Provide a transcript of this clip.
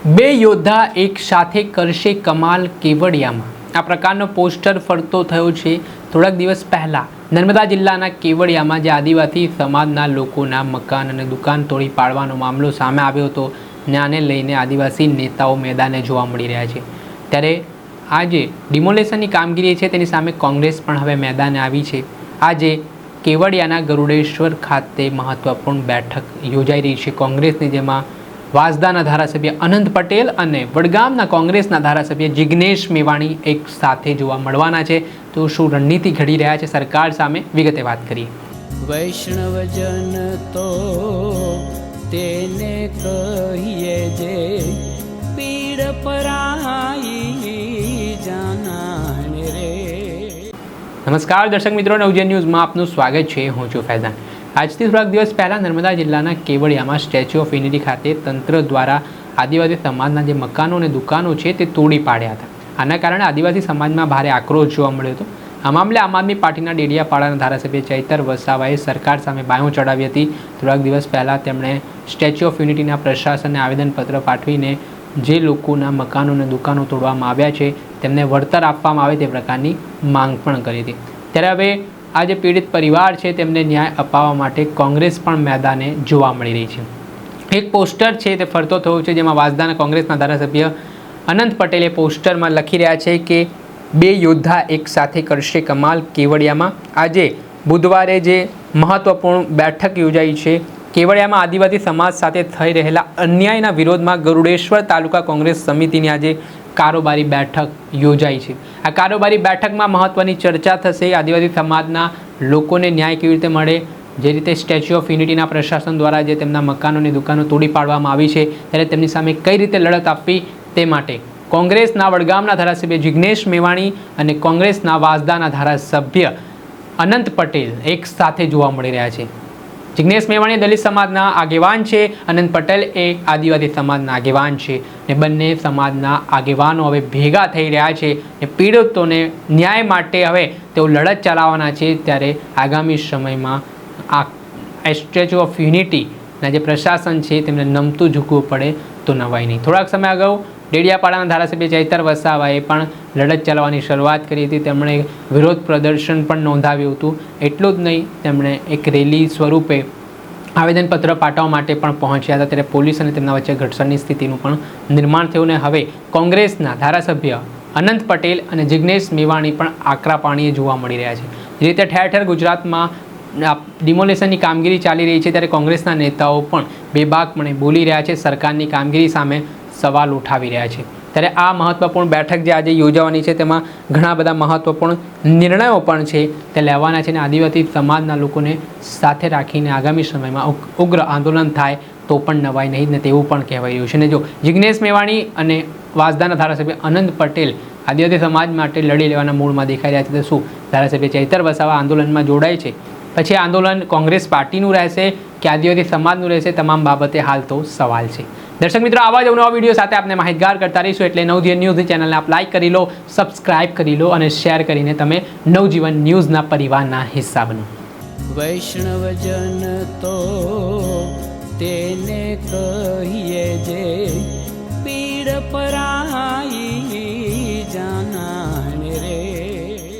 બે યોદ્ધા એક સાથે કરશે કમાલ કેવડિયામાં આ પ્રકારનો પોસ્ટર ફરતો થયો છે। થોડાક દિવસ પહેલા નર્મદા જિલ્લાના કેવડિયામાં જે આદિવાસી સમાજના લોકોના મકાન અને દુકાન તોડી પાડવાનો મામલો સામે આવ્યો હતો, આને લઈને આદિવાસી નેતાઓ મેદાને જોવા મળી રહ્યા છે। ત્યારે આજે ડિમોલેશનની કામગીરી છે તેની સામે કોંગ્રેસ પણ હવે મેદાને આવી છે। આજે કેવડિયાના ગરુડેશ્વર ખાતે મહત્વપૂર્ણ બેઠક યોજાઈ રહી છે કોંગ્રેસની, જેમાં વાંસદાના ધારાસભ્ય અનંત પટેલ અને વડગામના કોંગ્રેસના ધારાસભ્ય જિગ્નેશ મેવાણી એક સાથે જોવા મળવાના છે। તો શું રણનીતિ ઘડી રહ્યા છે સરકાર સામે, વિગતે વાત કરીએ। વૈષ્ણવજન તો તેને કહીએ જે પીડ પરાઈ જાનાને રે। નમસ્કાર દર્શક મિત્રો, નવજીવન ન્યૂઝમાં આપનું સ્વાગત છે। હું છું ફૈઝાન। આજથી થોડાક દિવસ પહેલાં નર્મદા જિલ્લાના કેવડિયામાં સ્ટેચ્યુ ઓફ યુનિટી ખાતે તંત્ર દ્વારા આદિવાસી સમાજના જે મકાનો અને દુકાનો છે તે તોડી પાડ્યા હતા। આના કારણે આદિવાસી સમાજમાં ભારે આક્રોશ જોવા મળ્યો હતો। આ મામલે આમ આદમી પાર્ટીના ડેડિયાપાડાના ધારાસભ્ય ચૈતર વસાવાએ સરકાર સામે બાયું ચડાવી હતી। થોડાક દિવસ પહેલાં તેમણે સ્ટેચ્યુ ઓફ યુનિટીના પ્રશાસનને આવેદનપત્ર પાઠવીને જે લોકોના મકાનો અને દુકાનો તોડવામાં આવ્યા છે તેમને વળતર આપવામાં આવે તે પ્રકારની માંગ પણ કરી હતી। ત્યારે હવે આ જે પીડિત પરિવાર છે તેમને ન્યાય અપાવવા માટે કોંગ્રેસ પણ મેદાને જોવા મળી રહી છે। એક પોસ્ટર છે તે ફરતો થયો છે, જેમાં વાંસદાના કોંગ્રેસના ધારાસભ્ય અનંત પટેલે પોસ્ટરમાં લખી રહ્યા છે કે બે યોદ્ધા એક સાથે કરશે કમાલ કેવડિયામાં। આજે બુધવારે જે મહત્વપૂર્ણ બેઠક યોજાઈ છે કેવડિયામાં આદિવાસી સમાજ સાથે થઈ રહેલા અન્યાયના વિરોધમાં ગરુડેશ્વર તાલુકા કોંગ્રેસ સમિતિની આજે કારોબારી બેઠક યોજાઈ છે। આ કારોબારી બેઠકમાં મહત્વની ચર્ચા થશે। આદિવાસી સમાજના લોકોને ન્યાય કેવી રીતે મળે, જે રીતે સ્ટેચ્યુ ઓફ યુનિટીના પ્રશાસન દ્વારા જે તેમના મકાનોની દુકાનો તોડી પાડવામાં આવી છે ત્યારે તેમની સામે કઈ રીતે લડત આપવી તે માટે કોંગ્રેસના વડગામના ધારાસભ્ય જિગ્નેશ મેવાણી અને કોંગ્રેસના વાંસદાના ધારાસભ્ય અનંત પટેલ એક સાથે જોવા મળી રહ્યા છે। જિગ્નેશ મેવાણી દલિત સમાજના આગેવાન છે, અનંત પટેલ એ આદિવાસી સમાજના આગેવાન છે ને બંને સમાજના આગેવાનો હવે ભેગા થઈ રહ્યા છે ને પીડિતોને ન્યાય માટે હવે તેઓ લડત ચલાવવાના છે। ત્યારે આગામી સમયમાં આ સ્ટેચ્યુ ઓફ યુનિટીના જે પ્રશાસન છે તેમને નમતું ઝૂકવું પડે તો નવાય નહીં। થોડાક સમય અગાઉ ડેડિયાપાડાના ધારાસભ્ય ચૈતર વસાવાએ પણ લડત ચલાવવાની શરૂઆત કરી હતી। તેમણે વિરોધ પ્રદર્શન પણ નોંધાવ્યું હતું। એટલું જ નહીં, તેમણે એક રેલી સ્વરૂપે આવેદનપત્ર પાઠવવા માટે પણ પહોંચ્યા હતા। ત્યારે પોલીસ અને તેમના વચ્ચે ઘર્ષણની સ્થિતિનું પણ નિર્માણ થયું ને હવે કોંગ્રેસના ધારાસભ્ય અનંત પટેલ અને જિગ્નેશ મેવાણી પણ આકરા પાણીએ જોવા મળી રહ્યા છે। જે રીતે ઠેર ઠેર ગુજરાતમાં ડિમોલેશનની કામગીરી ચાલી રહી છે ત્યારે કોંગ્રેસના નેતાઓ પણ બેબાકપણે બોલી રહ્યા છે, સરકારની કામગીરી સામે સવાલ ઉઠાવી રહ્યા છે। ત્યારે આ મહત્વપૂર્ણ બેઠક જે આજે યોજાવાની છે તેમાં ઘણા બધા મહત્વપૂર્ણ નિર્ણયો પણ છે તે લેવાના છે અને આદિવાસી સમાજના લોકોને સાથે રાખીને આગામી સમયમાં ઉગ્ર આંદોલન થાય તો પણ નવાય નહીં ને તેવું પણ કહેવાય રહ્યું છે। ને જો જિગ્નેશ મેવાણી અને વાંસદાના ધારાસભ્ય અનંત પટેલ આદિવાસી સમાજ માટે લડી લેવાના મૂળમાં દેખાઈ રહ્યા છે, તો શું ધારાસભ્ય ચૈતર વસાવા આંદોલનમાં જોડાય છે? પછી આંદોલન કોંગ્રેસ પાર્ટીનું રહેશે કે આદિવાસી સમાજનું રહેશે? તમામ બાબતે હાલ તો સવાલ છે। દર્શક મિત્રો, આવા જ નવા વિડીયો સાથે આપણે માહિતગાર કરતા રહીશું, એટલે નવજીવન ન્યૂઝની ચેનલને આપ લાઇક કરી લો, સબસ્ક્રાઇબ કરી લો અને શેર કરીને તમે નવજીવન ન્યૂઝના પરિવારના હિસ્સા બનો। વૈષ્ણવજન તો તેને કહીએ જે પીડ પરાઈ